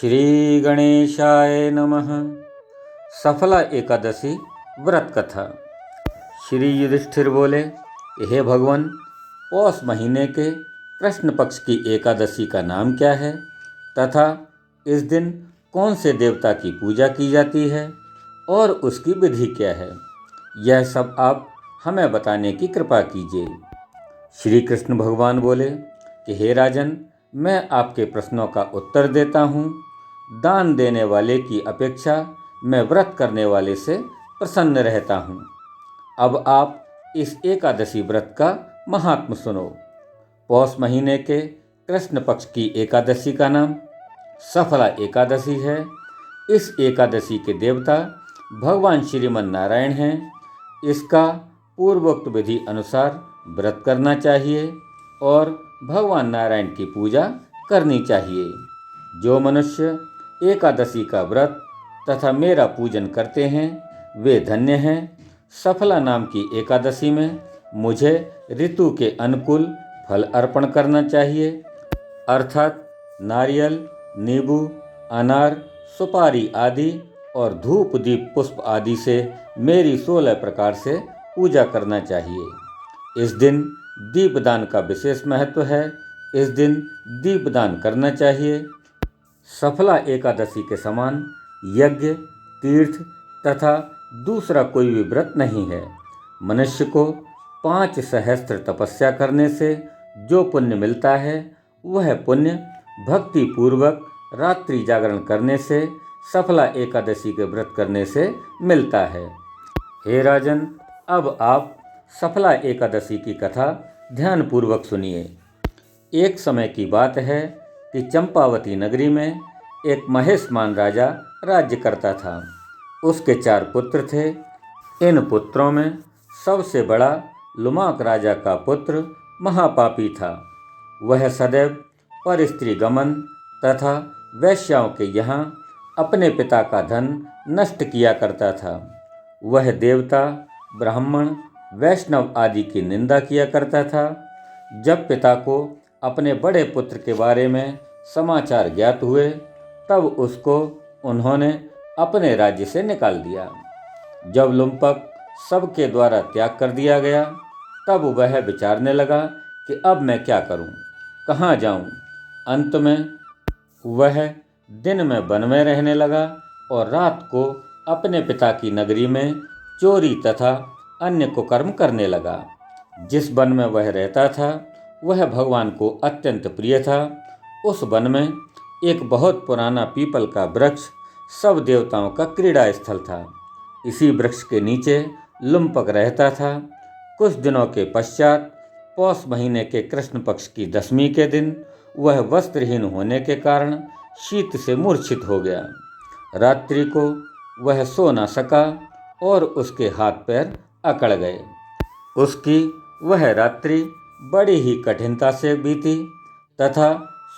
श्री गणेशाय नमः। सफला एकादशी व्रत कथा। श्री युधिष्ठिर बोले, हे भगवान, पौष महीने के कृष्ण पक्ष की एकादशी का नाम क्या है तथा इस दिन कौन से देवता की पूजा की जाती है और उसकी विधि क्या है, यह सब आप हमें बताने की कृपा कीजिए। श्री कृष्ण भगवान बोले कि हे राजन, मैं आपके प्रश्नों का उत्तर देता हूँ। दान देने वाले की अपेक्षा मैं व्रत करने वाले से प्रसन्न रहता हूँ। अब आप इस एकादशी व्रत का महात्म सुनो। पौष महीने के कृष्ण पक्ष की एकादशी का नाम सफला एकादशी है। इस एकादशी के देवता भगवान श्रीमन नारायण हैं। इसका पूर्वोक्त विधि अनुसार व्रत करना चाहिए और भगवान नारायण की पूजा करनी चाहिए। जो मनुष्य एकादशी का व्रत तथा मेरा पूजन करते हैं वे धन्य हैं। सफला नाम की एकादशी में मुझे ऋतु के अनुकूल फल अर्पण करना चाहिए, अर्थात नारियल, नींबू, अनार, सुपारी आदि और धूप दीप पुष्प आदि से मेरी 16 प्रकार से पूजा करना चाहिए। इस दिन दीपदान का विशेष महत्व है। इस दिन दीपदान करना चाहिए। सफला एकादशी के समान यज्ञ, तीर्थ तथा दूसरा कोई भी व्रत नहीं है। मनुष्य को 5 सहस्त्र तपस्या करने से जो पुण्य मिलता है वह पुण्य भक्ति पूर्वक रात्रि जागरण करने से, सफला एकादशी के व्रत करने से मिलता है। हे राजन, अब आप सफला एकादशी की कथा ध्यानपूर्वक सुनिए। एक समय की बात है कि चंपावती नगरी में एक महेशमान राजा राज्य करता था। उसके 4 पुत्र थे। इन पुत्रों में सबसे बड़ा लुमाक राजा का पुत्र महापापी था। वह सदैव परस्त्री गमन तथा वैश्याओं के यहाँ अपने पिता का धन नष्ट किया करता था। वह देवता, ब्राह्मण, वैष्णव आदि की निंदा किया करता था। जब पिता को अपने बड़े पुत्र के बारे में समाचार ज्ञात हुए तब उसको उन्होंने अपने राज्य से निकाल दिया। जब लुम्पक सबके द्वारा त्याग कर दिया गया तब वह विचारने लगा कि अब मैं क्या करूं, कहाँ जाऊं। अंत में वह दिन में वन में रहने लगा और रात को अपने पिता की नगरी में चोरी तथा अन्य कुकर्म करने लगा। जिस वन में वह रहता था वह भगवान को अत्यंत प्रिय था। उस वन में एक बहुत पुराना पीपल का वृक्ष सब देवताओं का क्रीड़ा स्थल था। इसी वृक्ष के नीचे लुम्पक रहता था। कुछ दिनों के पश्चात पौष महीने के कृष्ण पक्ष की दशमी के दिन वह वस्त्रहीन होने के कारण शीत से मूर्छित हो गया। रात्रि को वह सो न सका और उसके हाथ पैर अकड़ गए। उसकी वह रात्रि बड़ी ही कठिनता से बीती तथा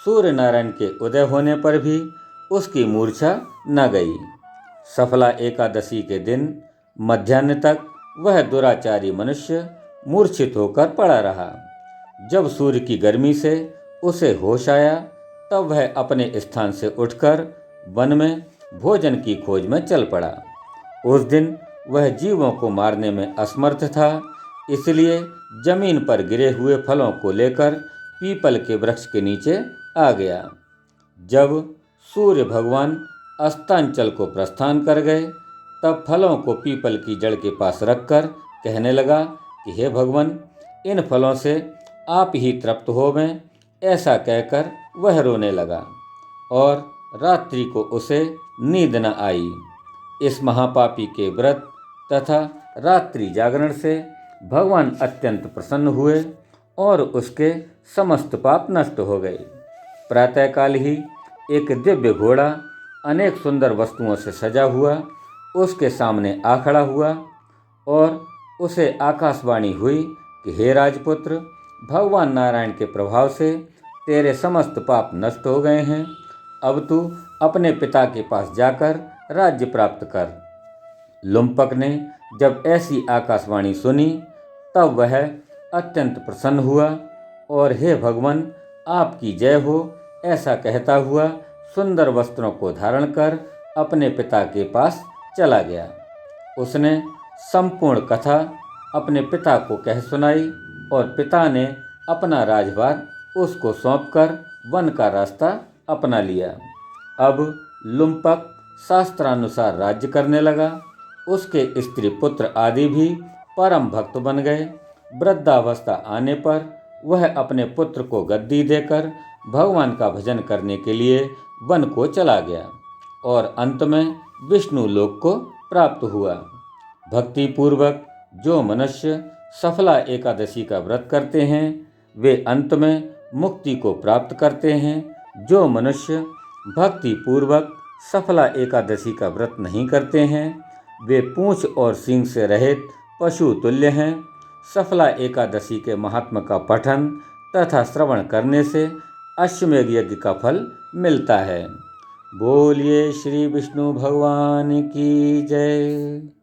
सूर्य नारायण के उदय होने पर भी उसकी मूर्छा न गई। सफला एकादशी के दिन मध्याह्न तक वह दुराचारी मनुष्य मूर्छित होकर पड़ा रहा। जब सूर्य की गर्मी से उसे होश आया तब वह अपने स्थान से उठकर वन में भोजन की खोज में चल पड़ा। उस दिन वह जीवों को मारने में असमर्थ था, इसलिए जमीन पर गिरे हुए फलों को लेकर पीपल के वृक्ष के नीचे आ गया। जब सूर्य भगवान अस्तांचल को प्रस्थान कर गए तब फलों को पीपल की जड़ के पास रखकर कहने लगा कि हे भगवान, इन फलों से आप ही तृप्त होवें। ऐसा कहकर वह रोने लगा और रात्रि को उसे नींद न आई। इस महापापी के व्रत तथा रात्रि जागरण से भगवान अत्यंत प्रसन्न हुए और उसके समस्त पाप नष्ट हो गए। प्रातःकाल ही एक दिव्य घोड़ा अनेक सुंदर वस्तुओं से सजा हुआ उसके सामने आ खड़ा हुआ और उसे आकाशवाणी हुई कि हे राजपुत्र, भगवान नारायण के प्रभाव से तेरे समस्त पाप नष्ट हो गए हैं। अब तू अपने पिता के पास जाकर राज्य प्राप्त कर। लुम्पक ने जब ऐसी आकाशवाणी सुनी तब वह अत्यंत प्रसन्न हुआ और हे भगवान, आपकी जय हो ऐसा कहता हुआ सुंदर वस्त्रों को धारण कर अपने पिता के पास चला गया। उसने संपूर्ण कथा अपने पिता को कह सुनाई और पिता ने अपना राजभार उसको सौंपकर वन का रास्ता अपना लिया। अब लुम्पक शास्त्रानुसार राज्य करने लगा। उसके स्त्री पुत्र आदि भी परम भक्त बन गए। वृद्धावस्था आने पर वह अपने पुत्र को गद्दी देकर भगवान का भजन करने के लिए वन को चला गया और अंत में विष्णु लोक को प्राप्त हुआ। भक्ति पूर्वक जो मनुष्य सफला एकादशी का व्रत करते हैं वे अंत में मुक्ति को प्राप्त करते हैं। जो मनुष्य भक्ति पूर्वक सफला एकादशी का व्रत नहीं करते हैं वे पूंछ और सींग से रहित पशु तुल्य हैं। सफला एकादशी के महात्म्य का पठन तथा श्रवण करने से अश्वमेध यज्ञ का फल मिलता है। बोलिए श्री विष्णु भगवान की जय।